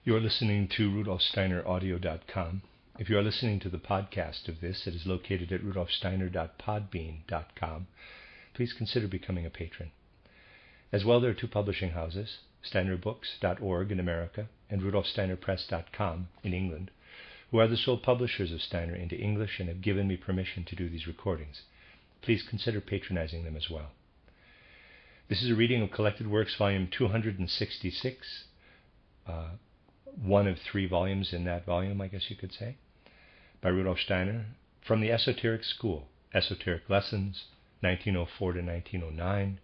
You are listening to RudolfSteinerAudio.com. If you are listening to the podcast of this, it is located at RudolfSteiner.podbean.com. Please consider becoming a patron. As well, there are two publishing houses, SteinerBooks.org in America and RudolfSteinerPress.com in England, who are the sole publishers of Steiner into English and have given me permission to do these recordings. Please consider patronizing them as well. This is a reading of Collected Works, Volume 266, one of three volumes in that volume, I guess you could say, by Rudolf Steiner, from the Esoteric School, Esoteric Lessons, 1904 to 1909,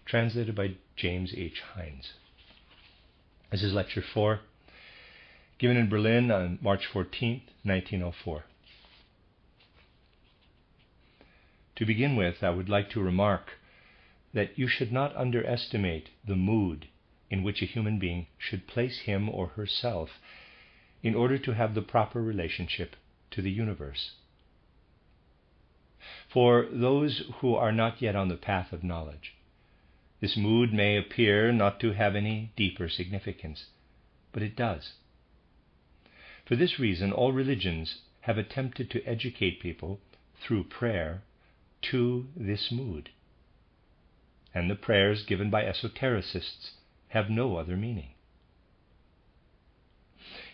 translated by James H. Hines. This is Lecture 4, given in Berlin on March 14, 1904. To begin with, I would like to remark that you should not underestimate the mood in which a human being should place him or herself in order to have the proper relationship to the universe. For those who are not yet on the path of knowledge, this mood may appear not to have any deeper significance, but it does. For this reason, all religions have attempted to educate people through prayer to this mood. And the prayers given by esotericists have no other meaning.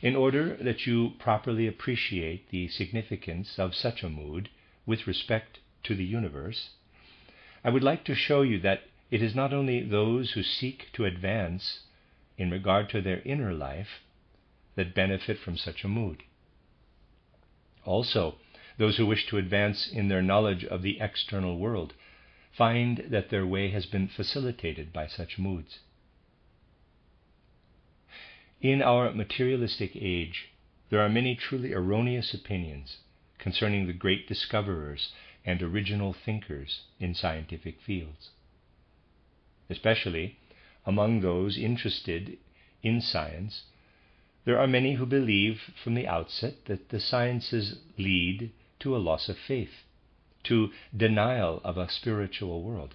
In order that you properly appreciate the significance of such a mood with respect to the universe, I would like to show you that it is not only those who seek to advance in regard to their inner life that benefit from such a mood. Also, those who wish to advance in their knowledge of the external world find that their way has been facilitated by such moods. In our materialistic age, there are many truly erroneous opinions concerning the great discoverers and original thinkers in scientific fields. Especially among those interested in science, there are many who believe from the outset that the sciences lead to a loss of faith, to denial of a spiritual world.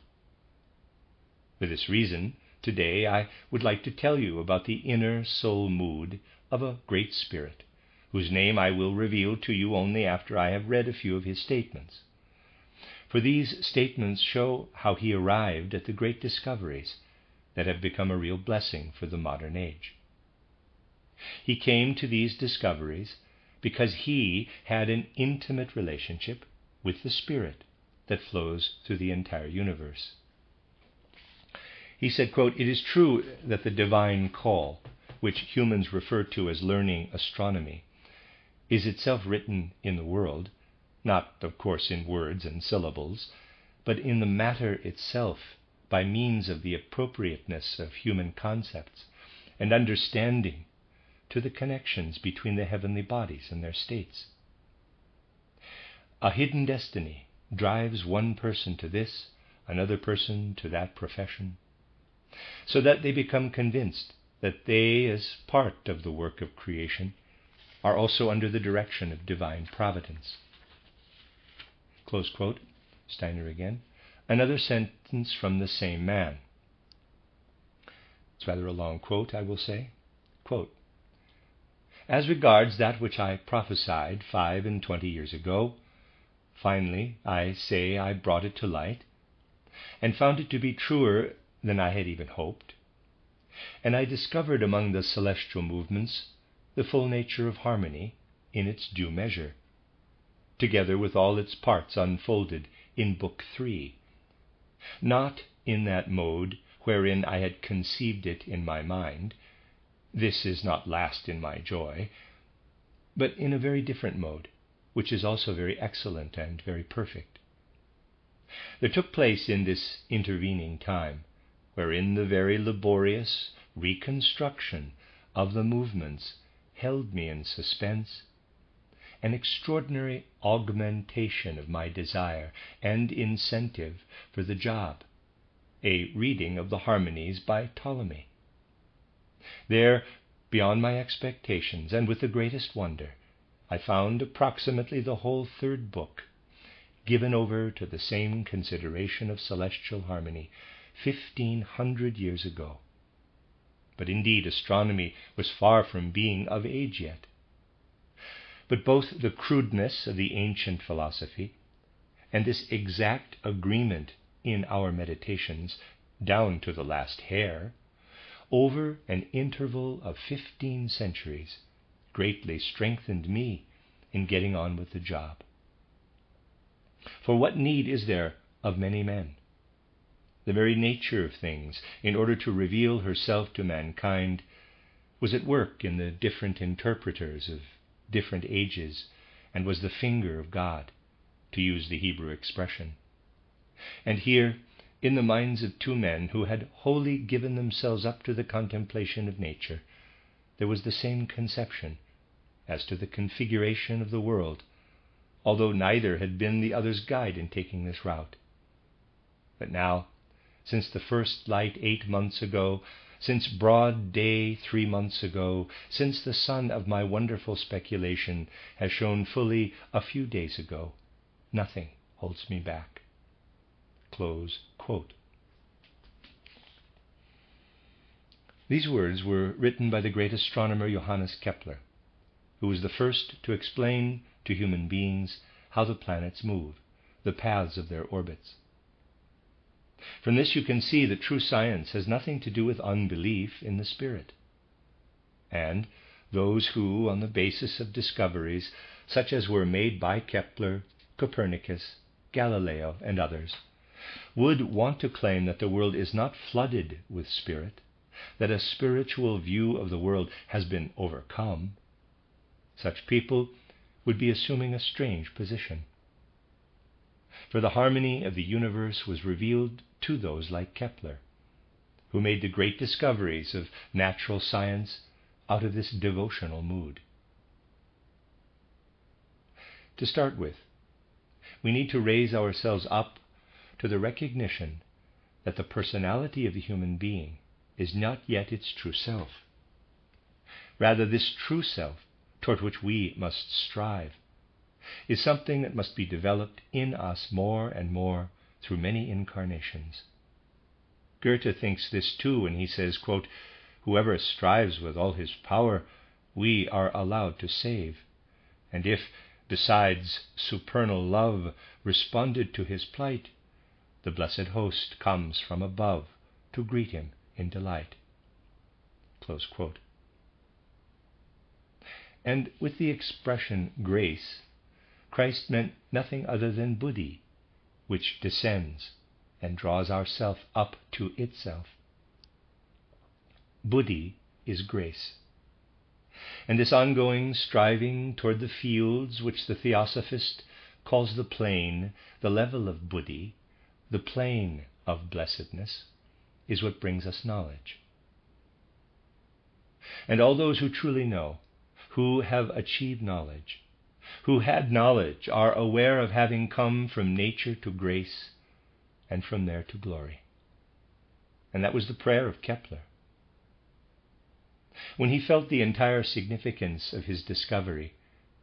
For this reason, today I would like to tell you about the inner soul mood of a great spirit, whose name I will reveal to you only after I have read a few of his statements. For these statements show how he arrived at the great discoveries that have become a real blessing for the modern age. He came to these discoveries because he had an intimate relationship with the spirit that flows through the entire universe. He said, quote, "It is true that the divine call, which humans refer to as learning astronomy, is itself written in the world, not, of course, in words and syllables, but in the matter itself, by means of the appropriateness of human concepts and understanding to the connections between the heavenly bodies and their states. A hidden destiny drives one person to this, another person to that profession, so that they become convinced that they, as part of the work of creation, are also under the direction of divine providence." Close quote. Steiner again. Another sentence from the same man. It's rather a long quote, I will say. Quote, "As regards that which I prophesied 25 years ago, finally, I say I brought it to light, and found it to be truer than I had even hoped. And I discovered among the celestial movements the full nature of harmony in its due measure, together with all its parts unfolded in Book 3, not in that mode wherein I had conceived it in my mind, this is not last in my joy, but in a very different mode, which is also very excellent and very perfect. There took place in this intervening time, wherein the very laborious reconstruction of the movements held me in suspense, an extraordinary augmentation of my desire and incentive for the job, a reading of the harmonies by Ptolemy. There, beyond my expectations, and with the greatest wonder, I found approximately the whole third book given over to the same consideration of celestial harmony 1,500 years ago. but indeed astronomy was far from being of age yet. But both the crudeness of the ancient philosophy and this exact agreement in our meditations, down to the last hair, over an interval of 15 centuries, greatly strengthened me in getting on with the job. For what need is there of many men? The very nature of things, in order to reveal herself to mankind, was at work in the different interpreters of different ages, and was the finger of God, to use the Hebrew expression. And here, in the minds of two men who had wholly given themselves up to the contemplation of nature, there was the same conception as to the configuration of the world, although neither had been the other's guide in taking this route. But now, since the first light 8 months ago, since broad day 3 months ago, since the sun of my wonderful speculation has shone fully a few days ago, nothing holds me back. Close quote. These words were written by the great astronomer Johannes Kepler, who was the first to explain to human beings how the planets move, the paths of their orbits. From this you can see that true science has nothing to do with unbelief in the spirit. And those who, on the basis of discoveries such as were made by Kepler, Copernicus, Galileo, and others, would want to claim that the world is not flooded with spirit, that a spiritual view of the world has been overcome, such people would be assuming a strange position. For the harmony of the universe was revealed to those like Kepler, who made the great discoveries of natural science out of this devotional mood. To start with, we need to raise ourselves up to the recognition that the personality of the human being is not yet its true self. Rather, this true self, toward which we must strive, is something that must be developed in us more and more through many incarnations. Goethe thinks this too when he says, quote, "Whoever strives with all his power, we are allowed to save. And if, besides supernal love, responded to his plight, the blessed host comes from above to greet him in delight." Close quote. And with the expression grace, Christ meant nothing other than buddhi, which descends and draws ourself up to itself. Buddhi is grace. And this ongoing striving toward the fields which the Theosophist calls the plane, the level of buddhi, the plane of blessedness, is what brings us knowledge. And all those who truly know, who have achieved knowledge, who had knowledge, are aware of having come from nature to grace and from there to glory. And that was the prayer of Kepler. When he felt the entire significance of his discovery,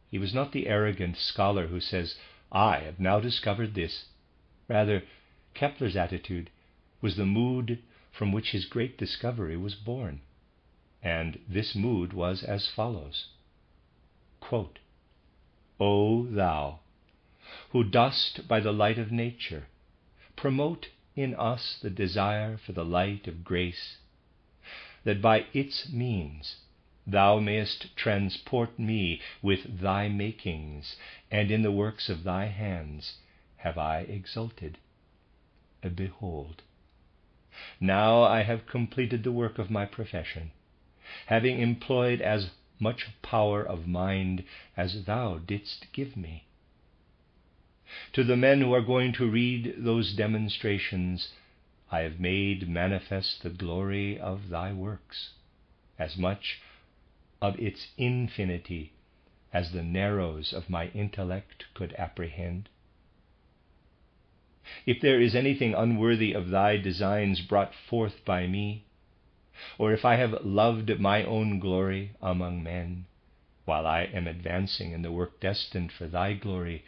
he was not the arrogant scholar who says, "I have now discovered this." Rather, Kepler's attitude was the mood from which his great discovery was born. And this mood was as follows. Quote, "O thou, who dost by the light of nature promote in us the desire for the light of grace, that by its means thou mayest transport me with thy makings, and in the works of thy hands have I exulted. Behold, now I have completed the work of my profession, having employed as much power of mind as thou didst give me. To the men who are going to read those demonstrations, I have made manifest the glory of thy works, as much of its infinity as the narrows of my intellect could apprehend. If there is anything unworthy of thy designs brought forth by me, or if I have loved my own glory among men, while I am advancing in the work destined for thy glory,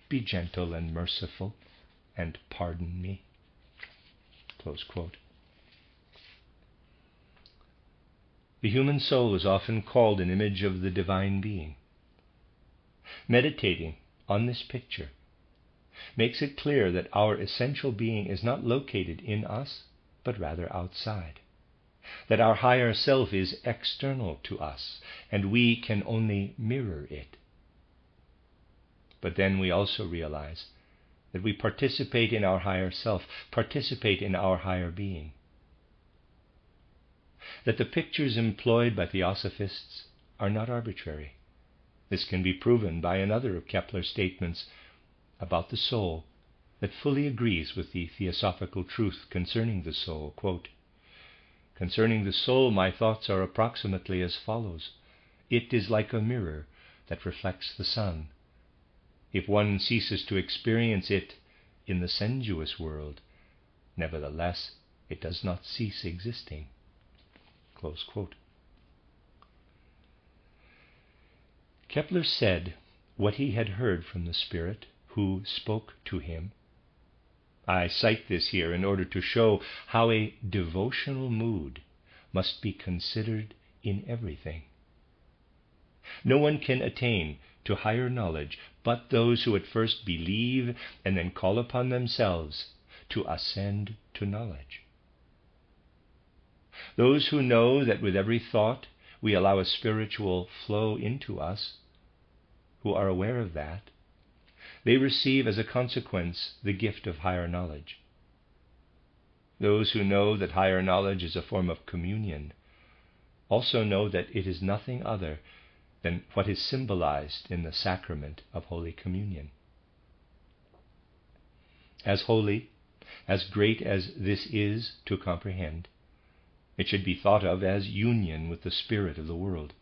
be gentle and merciful, and pardon me." Close quote. The human soul is often called an image of the divine being. Meditating on this picture makes it clear that our essential being is not located in us, but rather outside. That our higher self is external to us, and we can only mirror it. But then we also realize that we participate in our higher self, participate in our higher being. That the pictures employed by Theosophists are not arbitrary. This can be proven by another of Kepler's statements about the soul that fully agrees with the theosophical truth concerning the soul. Quote, "Concerning the soul, my thoughts are approximately as follows. It is like a mirror that reflects the sun. If one ceases to experience it in the sensuous world, nevertheless it does not cease existing." Close quote. Kepler said what he had heard from the Spirit who spoke to him. I cite this here in order to show how a devotional mood must be considered in everything. No one can attain to higher knowledge but those who at first believe and then call upon themselves to ascend to knowledge. Those who know that with every thought we allow a spiritual flow into us, who are aware of that, they receive as a consequence the gift of higher knowledge. Those who know that higher knowledge is a form of communion also know that it is nothing other than what is symbolized in the sacrament of Holy Communion. As holy, as great as this is to comprehend, it should be thought of as union with the spirit of the world.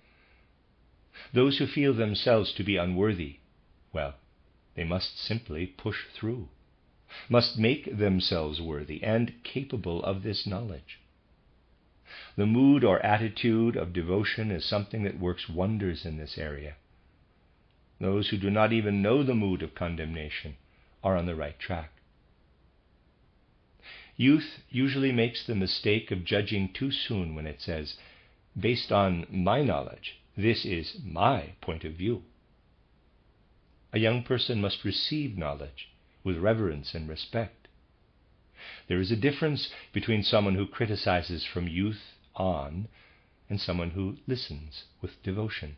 Those who feel themselves to be unworthy, well, they must simply push through, must make themselves worthy and capable of this knowledge. The mood or attitude of devotion is something that works wonders in this area. Those who do not even know the mood of condemnation are on the right track. Youth usually makes the mistake of judging too soon when it says, "Based on my knowledge, this is my point of view." A young person must receive knowledge with reverence and respect. There is a difference between someone who criticizes from youth on and someone who listens with devotion.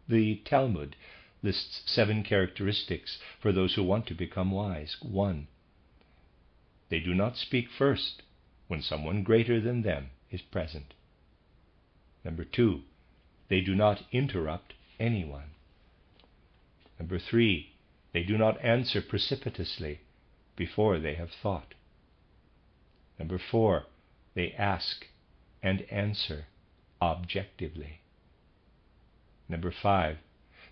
The Talmud lists 7 characteristics for those who want to become wise. 1. They do not speak first when someone greater than them is present. 2. They do not interrupt anyone. 3. They do not answer precipitously before they have thought. 4. They ask and answer objectively. 5.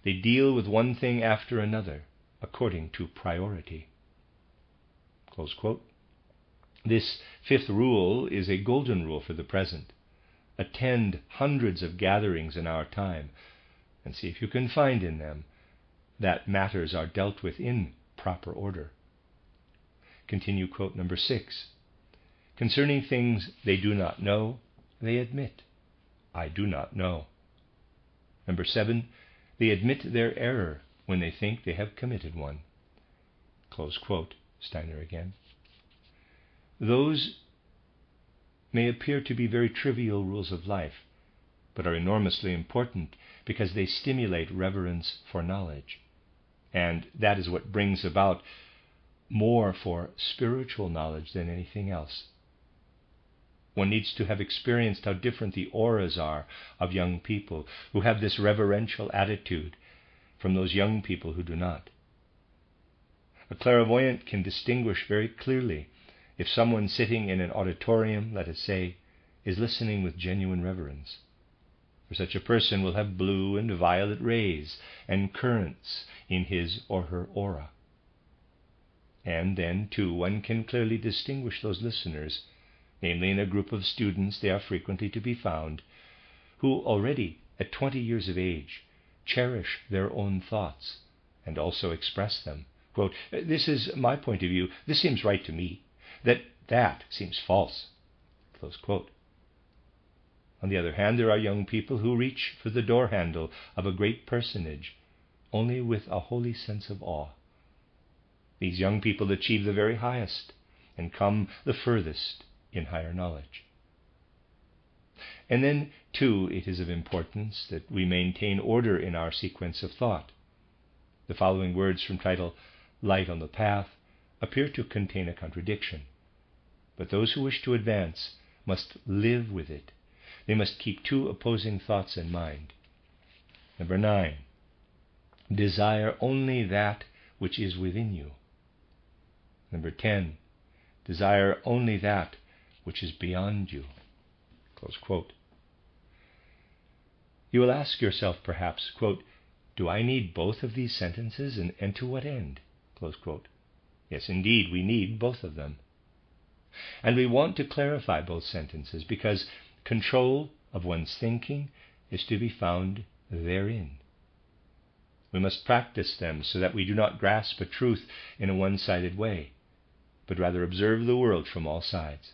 They deal with one thing after another according to priority. Close quote. This 5th rule is a golden rule for the present. Attend hundreds of gatherings in our time and see if you can find in them that matters are dealt with in proper order. Continue quote number 6. Concerning things they do not know, they admit, "I do not know." 7. They admit their error when they think they have committed one. Close quote. Steiner again. Those may appear to be very trivial rules of life, but are enormously important because they stimulate reverence for knowledge. And that is what brings about more for spiritual knowledge than anything else. One needs to have experienced how different the auras are of young people who have this reverential attitude from those young people who do not. A clairvoyant can distinguish very clearly if someone sitting in an auditorium, let us say, is listening with genuine reverence. For such a person will have blue and violet rays and currents in his or her aura. And then, too, one can clearly distinguish those listeners, namely in a group of students they are frequently to be found, who already at 20 years of age cherish their own thoughts and also express them. Quote, "This is my point of view. This seems right to me. That seems false." Close quote. On the other hand, there are young people who reach for the door handle of a great personage only with a holy sense of awe. These young people achieve the very highest and come the furthest in higher knowledge. And then, too, it is of importance that we maintain order in our sequence of thought. The following words from title Light on the Path appear to contain a contradiction, but those who wish to advance must live with it. They must keep two opposing thoughts in mind. Number 9, desire only that which is within you. Number 10, desire only that which is beyond you. Close quote. You will ask yourself perhaps, quote, do I need both of these sentences, and to what end? Close quote. Yes, indeed, we need both of them. And we want to clarify both sentences because control of one's thinking is to be found therein. We must practice them so that we do not grasp a truth in a one-sided way, but rather observe the world from all sides.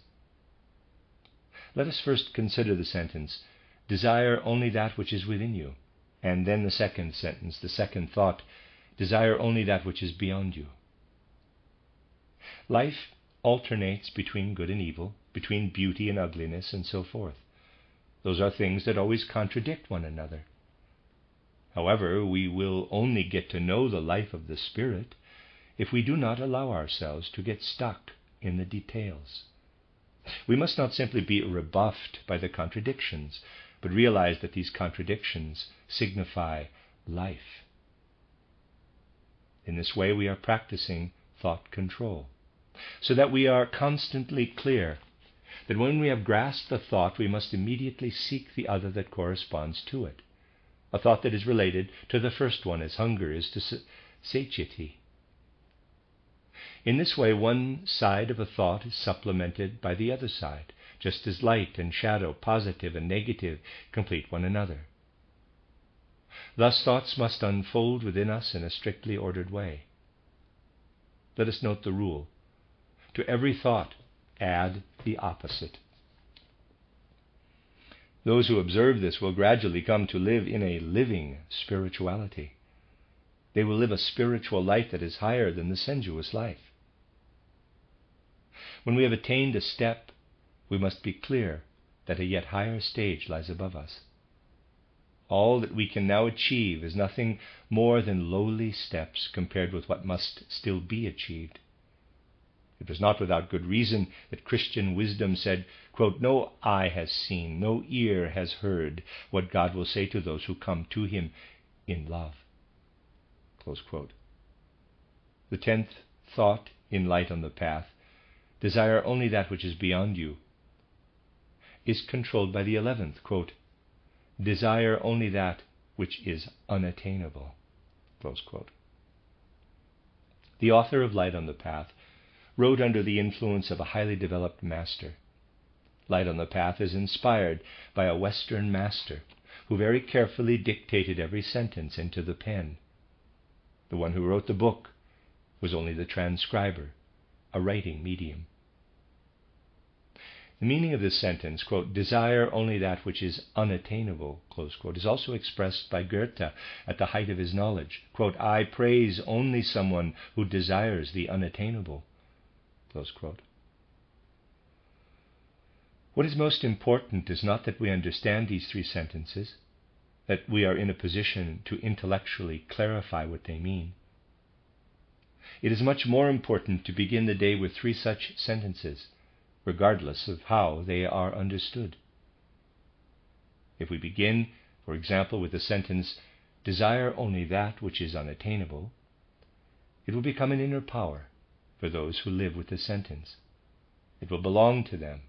Let us first consider the sentence, desire only that which is within you, and then the second sentence, the second thought, desire only that which is beyond you. Life alternates between good and evil, between beauty and ugliness, and so forth. Those are things that always contradict one another. However, we will only get to know the life of the Spirit if we do not allow ourselves to get stuck in the details. We must not simply be rebuffed by the contradictions, but realize that these contradictions signify life. In this way, we are practicing thought control, so that we are constantly clear that when we have grasped a thought, we must immediately seek the other that corresponds to it, a thought that is related to the first one, as hunger is to satiety. In this way, one side of a thought is supplemented by the other side, just as light and shadow, positive and negative, complete one another. Thus, thoughts must unfold within us in a strictly ordered way. Let us note the rule. To every thought, add the opposite. Those who observe this will gradually come to live in a living spirituality. They will live a spiritual life that is higher than the sensuous life. When we have attained a step, we must be clear that a yet higher stage lies above us. All that we can now achieve is nothing more than lowly steps compared with what must still be achieved. It was not without good reason that Christian wisdom said, quote, no eye has seen, no ear has heard what God will say to those who come to him in love. Close quote. The 10th thought in Light on the Path, desire only that which is beyond you, is controlled by the 11th, quote, desire only that which is unattainable. Close quote. The author of Light on the Path wrote under the influence of a highly developed master. Light on the Path is inspired by a Western master who very carefully dictated every sentence into the pen. The one who wrote the book was only the transcriber, a writing medium. The meaning of this sentence, quote, desire only that which is unattainable, close quote, is also expressed by Goethe at the height of his knowledge. Quote, I praise only someone who desires the unattainable, close quote. What is most important is not that we understand these 3 sentences, that we are in a position to intellectually clarify what they mean. It is much more important to begin the day with 3 such sentences, regardless of how they are understood. If we begin, for example, with the sentence, desire only that which is unattainable, it will become an inner power for those who live with the sentence. It will belong to them.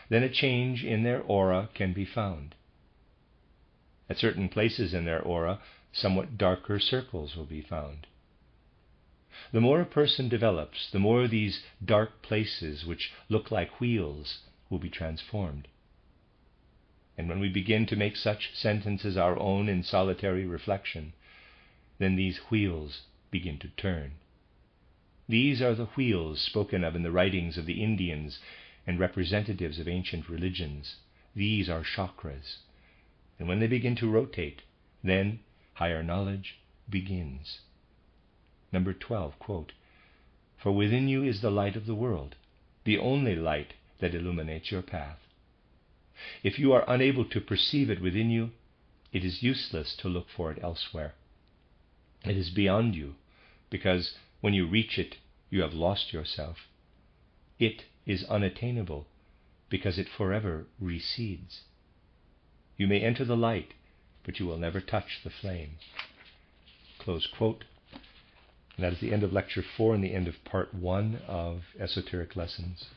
Then a change in their aura can be found. At certain places in their aura, somewhat darker circles will be found. The more a person develops, the more these dark places, which look like wheels, will be transformed. And when we begin to make such sentences our own in solitary reflection, then these wheels begin to turn. These are the wheels spoken of in the writings of the Indians and representatives of ancient religions, These are chakras. And when they begin to rotate, then higher knowledge begins. Number 12, quote, "For within you is the light of the world, the only light that illuminates your path. If you are unable to perceive it within you, it is useless to look for it elsewhere. It is beyond you, because when you reach it, you have lost yourself. It is unattainable, because it forever recedes. You may enter the light, but you will never touch the flame." Close quote. And that is the end of Lecture 4 and the end of Part 1 of Esoteric Lessons.